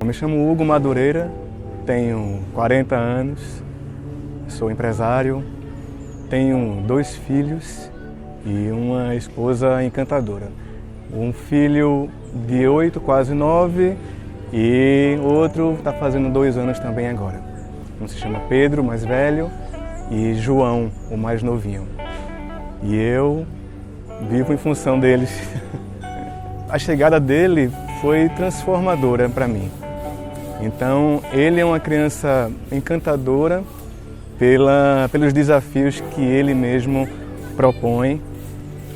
me chamo Hugo Madureira, tenho 40 anos, sou empresário, tenho 2 filhos e uma esposa encantadora. Um filho de 8, quase 9, e outro está fazendo 2 anos também agora. Um se chama Pedro, mais velho, e João, o mais novinho. E eu vivo em função deles. A chegada dele foi transformadora para mim. Então, ele é uma criança encantadora pelos desafios que ele mesmo propõe.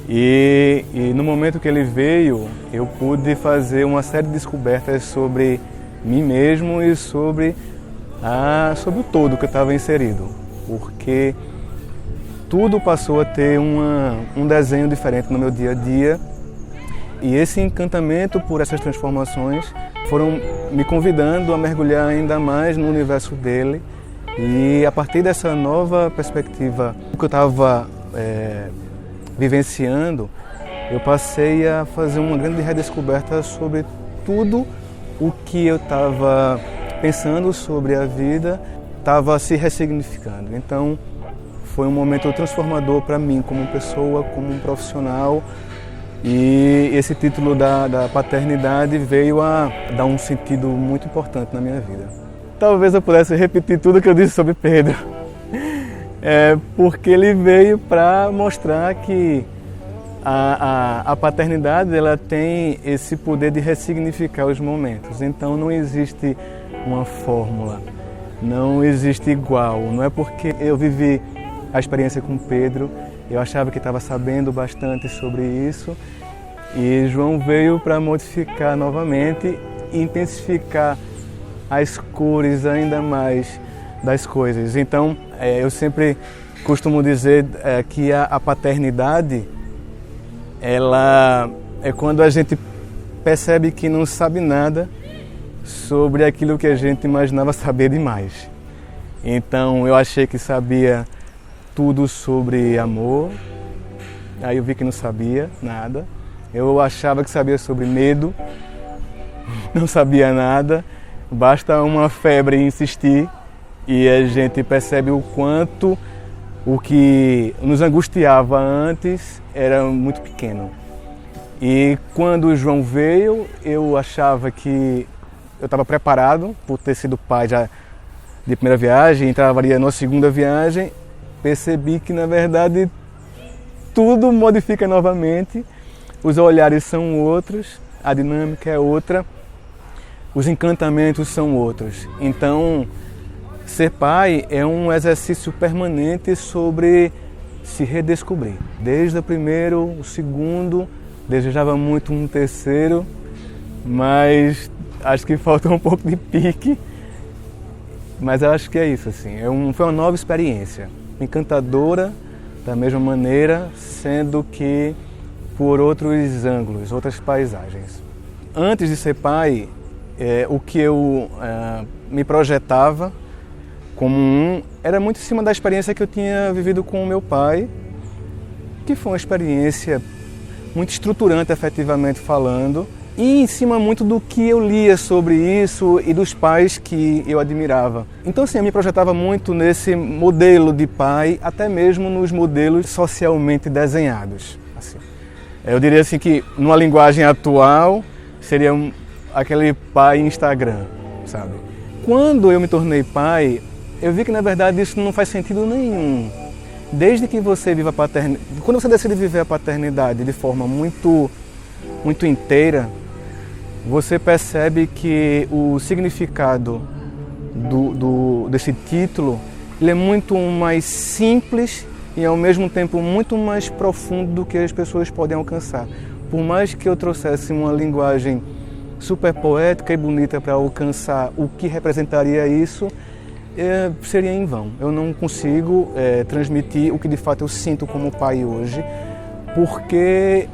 E no momento que ele veio, eu pude fazer uma série de descobertas sobre mim mesmo e sobre o todo que eu estava inserido. Porque tudo passou a ter um desenho diferente no meu dia a dia. E esse encantamento por essas transformações foram me convidando a mergulhar ainda mais no universo dele. E a partir dessa nova perspectiva que eu estava vivenciando, eu passei a fazer uma grande redescoberta sobre tudo o que eu estava pensando sobre a vida, estava se ressignificando. Então, foi um momento transformador para mim como pessoa, como um profissional. E esse título da paternidade veio a dar um sentido muito importante na minha vida. Talvez eu pudesse repetir tudo que eu disse sobre Pedro, porque ele veio para mostrar que a paternidade ela tem esse poder de ressignificar os momentos. Então não existe uma fórmula, não existe igual. Não é porque eu vivi a experiência com Pedro, eu achava que estava sabendo bastante sobre isso, e João veio para modificar novamente e intensificar as cores ainda mais das coisas. Então, eu sempre costumo dizer que a paternidade, ela é quando a gente percebe que não sabe nada sobre aquilo que a gente imaginava saber demais. Então, eu achei que sabia tudo sobre amor, aí eu vi que não sabia nada. Eu achava que sabia sobre medo, não sabia nada. Basta uma febre insistir e a gente percebe o quanto o que nos angustiava antes era muito pequeno. E quando o João veio, eu achava que eu estava preparado por ter sido pai já de primeira viagem, entraria na segunda viagem. Percebi que, na verdade, tudo modifica novamente, os olhares são outros, a dinâmica é outra, os encantamentos são outros. Então, ser pai é um exercício permanente sobre se redescobrir. Desde o primeiro, o segundo, desejava muito um terceiro, mas acho que falta um pouco de pique. Mas eu acho que é isso, assim, foi uma nova experiência. Encantadora da mesma maneira, sendo que por outros ângulos, outras paisagens. Antes de ser pai, o que eu me projetava como era muito em cima da experiência que eu tinha vivido com o meu pai, que foi uma experiência muito estruturante, efetivamente falando, e em cima muito do que eu lia sobre isso e dos pais que eu admirava. Então, assim, eu me projetava muito nesse modelo de pai, até mesmo nos modelos socialmente desenhados. Assim. Eu diria assim que, numa linguagem atual, seria aquele pai Instagram, sabe? Quando eu me tornei pai, eu vi que, na verdade, isso não faz sentido nenhum. Desde que você viva a paternidade, quando você decide viver a paternidade de forma muito inteira, você percebe que o significado desse título ele é muito mais simples e, ao mesmo tempo, muito mais profundo do que as pessoas podem alcançar. Por mais que eu trouxesse uma linguagem super poética e bonita para alcançar o que representaria isso, seria em vão. Eu não consigo transmitir o que de fato eu sinto como pai hoje, porque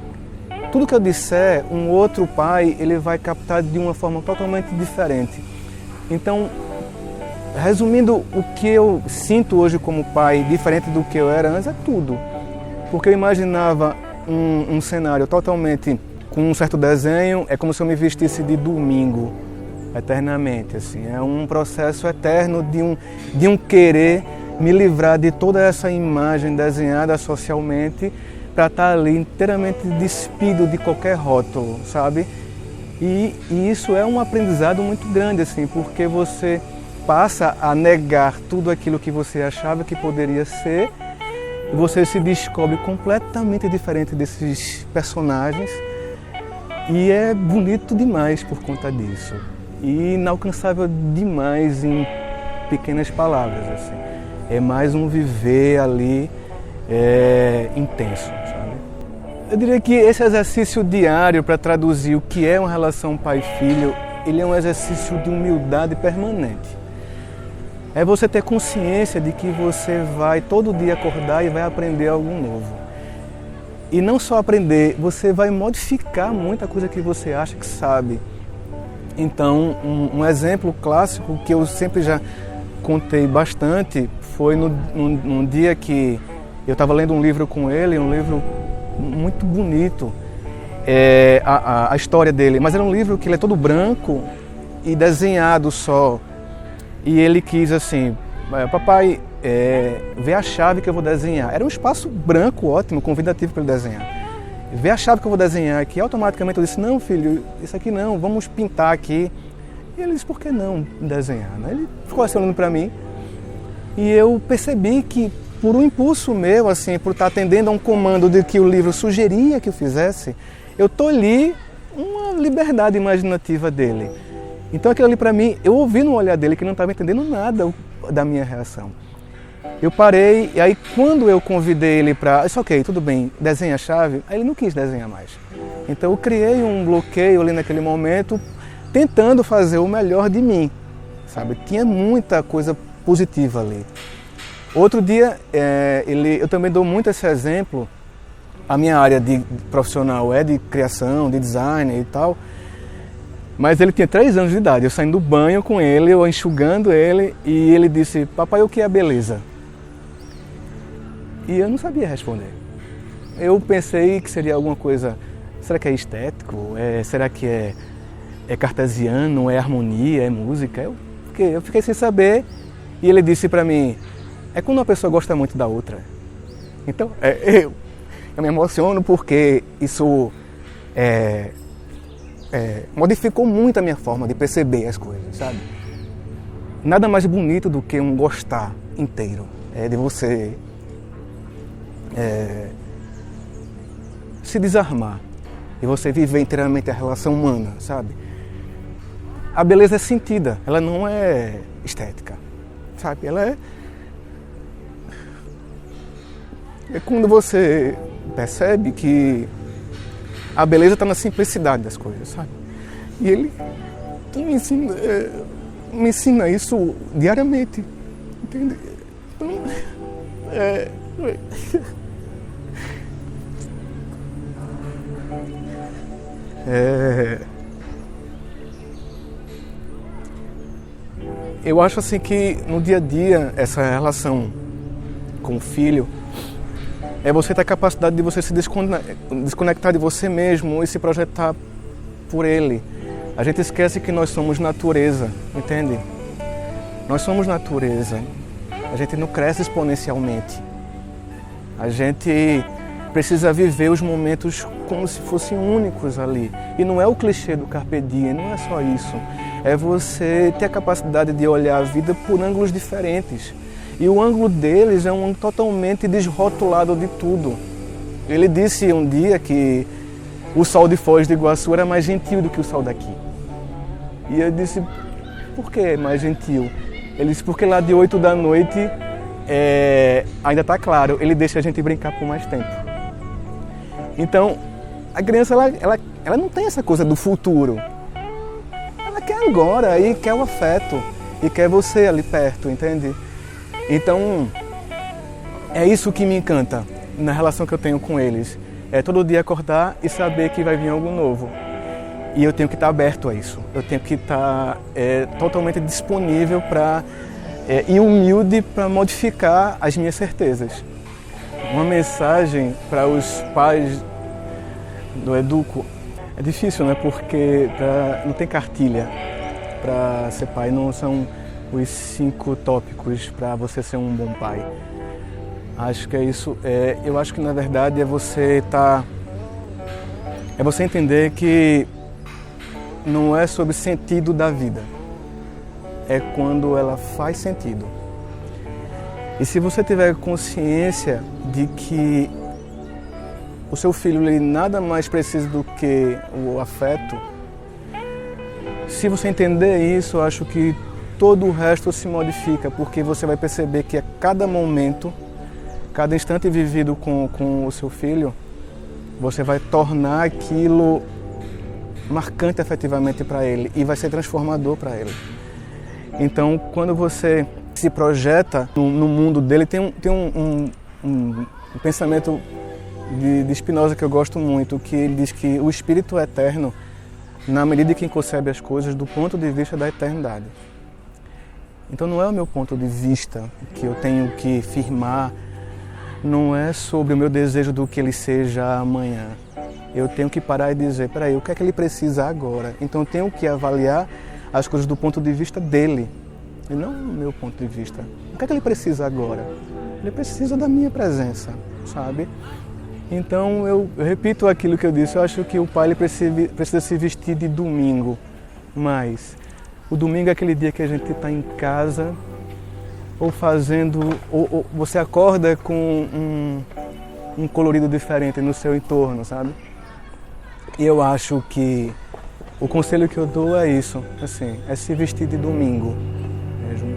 tudo que eu disser, um outro pai, ele vai captar de uma forma totalmente diferente. Então, resumindo, o que eu sinto hoje como pai, diferente do que eu era antes, é tudo. Porque eu imaginava um cenário totalmente com um certo desenho, é como se eu me vestisse de domingo eternamente, assim. É um processo eterno de um querer me livrar de toda essa imagem desenhada socialmente para estar ali inteiramente despido de qualquer rótulo, sabe? E isso é um aprendizado muito grande, assim, porque você passa a negar tudo aquilo que você achava que poderia ser e você se descobre completamente diferente desses personagens e é bonito demais por conta disso e inalcançável demais em pequenas palavras, assim. É mais um viver ali intenso, sabe? Eu diria que esse exercício diário para traduzir o que é uma relação pai-filho, ele é um exercício de humildade permanente. É você ter consciência de que você vai todo dia acordar e vai aprender algo novo. E não só aprender, você vai modificar muita coisa que você acha que sabe. Então, um exemplo clássico que eu sempre já contei bastante foi num dia que eu estava lendo um livro com ele, um livro muito bonito, a história dele, mas era um livro que ele é todo branco e desenhado só. E ele quis assim, papai, vê a chave que eu vou desenhar. Era um espaço branco ótimo, convidativo para ele desenhar. Vê a chave que eu vou desenhar aqui. Automaticamente eu disse, não filho, isso aqui não, vamos pintar aqui. E ele disse, por que não desenhar? Ele ficou assim olhando para mim e eu percebi que por um impulso meu, assim, por estar atendendo a um comando de que o livro sugeria que eu fizesse, eu tolhi uma liberdade imaginativa dele. Então aquilo ali para mim, eu ouvi no olhar dele que não estava entendendo nada da minha reação. Eu parei e aí quando eu convidei ele para, disse, ok, tudo bem, desenha a chave, aí ele não quis desenhar mais. Então eu criei um bloqueio ali naquele momento, tentando fazer o melhor de mim, sabe? Tinha muita coisa positiva ali. Outro dia, eu também dou muito esse exemplo, a minha área de profissional é de criação, de design e tal, mas ele tinha 3 anos de idade, eu saindo do banho com ele, eu enxugando ele, e ele disse, papai, o que é beleza? E eu não sabia responder. Eu pensei que seria alguma coisa, será que é estético? Será que é cartesiano? É harmonia? É música? Eu fiquei sem saber, e ele disse para mim, é quando uma pessoa gosta muito da outra. Então, eu me emociono porque isso modificou muito a minha forma de perceber as coisas, sabe? Nada mais bonito do que um gostar inteiro, de você se desarmar e você viver inteiramente a relação humana, sabe? A beleza é sentida, ela não é estética, sabe? Ela é quando você percebe que a beleza está na simplicidade das coisas, sabe? E ele me ensina isso diariamente, entende? Então, eu acho assim que no dia a dia essa relação com o filho é você ter a capacidade de você se desconectar de você mesmo e se projetar por ele. A gente esquece que nós somos natureza, entende? Nós somos natureza. A gente não cresce exponencialmente. A gente precisa viver os momentos como se fossem únicos ali. E não é o clichê do Carpe Diem, não é só isso. É você ter a capacidade de olhar a vida por ângulos diferentes. E o ângulo deles é um ângulo totalmente desrotulado de tudo. Ele disse um dia que o sol de Foz do Iguaçu era mais gentil do que o sol daqui. E eu disse, por que mais gentil? Ele disse, porque lá de 8 da noite ainda está claro, ele deixa a gente brincar por mais tempo. Então, a criança ela não tem essa coisa do futuro. Ela quer agora e quer o afeto e quer você ali perto, entende? Então, é isso que me encanta na relação que eu tenho com eles. É todo dia acordar e saber que vai vir algo novo. E eu tenho que estar aberto a isso. Eu tenho que estar totalmente disponível e humilde para modificar as minhas certezas. Uma mensagem para os pais do Educo é difícil, né? Porque não tem cartilha. para ser pai, não são os 5 tópicos para você ser um bom pai. Acho que é isso. Eu acho que na verdade é você entender que não é sobre sentido da vida, é quando ela faz sentido. E se você tiver consciência de que o seu filho ele nada mais precisa do que o afeto, se você entender isso, eu acho que todo o resto se modifica, porque você vai perceber que a cada momento, cada instante vivido com o seu filho, você vai tornar aquilo marcante efetivamente para ele e vai ser transformador para ele. Então, quando você se projeta no mundo dele, tem um pensamento de Spinoza que eu gosto muito, que ele diz que o espírito é eterno na medida em que concebe as coisas do ponto de vista da eternidade. Então não é o meu ponto de vista que eu tenho que firmar, não é sobre o meu desejo do que ele seja amanhã. Eu tenho que parar e dizer, peraí, o que é que ele precisa agora? Então eu tenho que avaliar as coisas do ponto de vista dele, e não do meu ponto de vista. O que é que ele precisa agora? Ele precisa da minha presença, sabe? Então eu repito aquilo que eu disse, eu acho que o pai ele precisa se vestir de domingo, mas o domingo é aquele dia que a gente está em casa ou fazendo, ou você acorda com um colorido diferente no seu entorno, sabe? E eu acho que o conselho que eu dou é isso, assim, é se vestir de domingo mesmo.